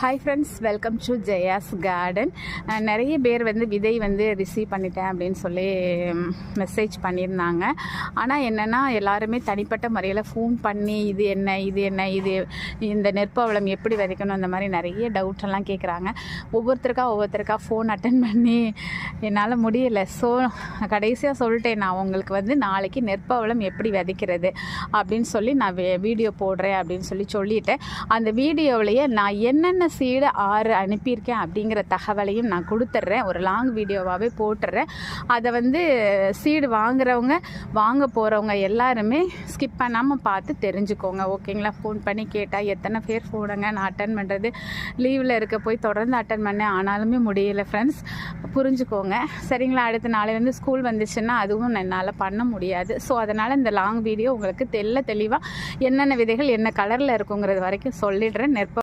Hi friends, welcome to Jaya's garden. நிறைய பேர் விதை ரிசீவ் பண்ணிட்டேன் அப்படின்னு சொல்லி மெசேஜ் பண்ணியிருந்தாங்க. ஆனால் என்னென்னா எல்லாருமே தனிப்பட்ட முறையில் ஃபோன் பண்ணி இது என்ன இந்த நெற்பவளம் எப்படி விதைக்கணும் அந்த மாதிரி நிறைய டவுட்டெல்லாம் கேட்குறாங்க. ஒவ்வொருத்தருக்கா ஃபோன் அட்டன் பண்ணி என்னால் முடியலை. ஸோ கடைசியாக சொல்லிட்டேன், நான் உங்களுக்கு நாளைக்கு நெற்பவளம் எப்படி விதைக்கிறது அப்படின்னு சொல்லி நான் வீடியோ போடுறேன் அப்படின்னு சொல்லிட்டேன். அந்த வீடியோவிலேயே நான் என்னென்ன சீடு 6 அனுப்பியிருக்கேன் அப்படிங்கிற தகவலையும் நான் கொடுத்துட்றேன். ஒரு லாங் வீடியோவாகவே போட்டுடுறேன். அதை சீடு வாங்க போகிறவங்க எல்லாருமே ஸ்கிப் பண்ணாமல் பார்த்து தெரிஞ்சுக்கோங்க. ஓகேங்களா? ஃபோன் பண்ணி கேட்டால் எத்தனை பேர் போடுங்க, நான் அட்டன் பண்ணுறது லீவில் இருக்க போய் தொடர்ந்து அட்டன் பண்ணேன், ஆனாலுமே முடியலை. ஃப்ரெண்ட்ஸ் புரிஞ்சுக்கோங்க, சரிங்களா? அடுத்த நாள் ஸ்கூல் வந்துச்சுன்னா அதுவும் என்னால் பண்ண முடியாது. ஸோ அதனால் இந்த லாங் வீடியோ உங்களுக்கு தெளிவாக என்னென்ன விதைகள் என்ன கலரில் இருக்குங்கிறது வரைக்கும் சொல்லிடுறேன்.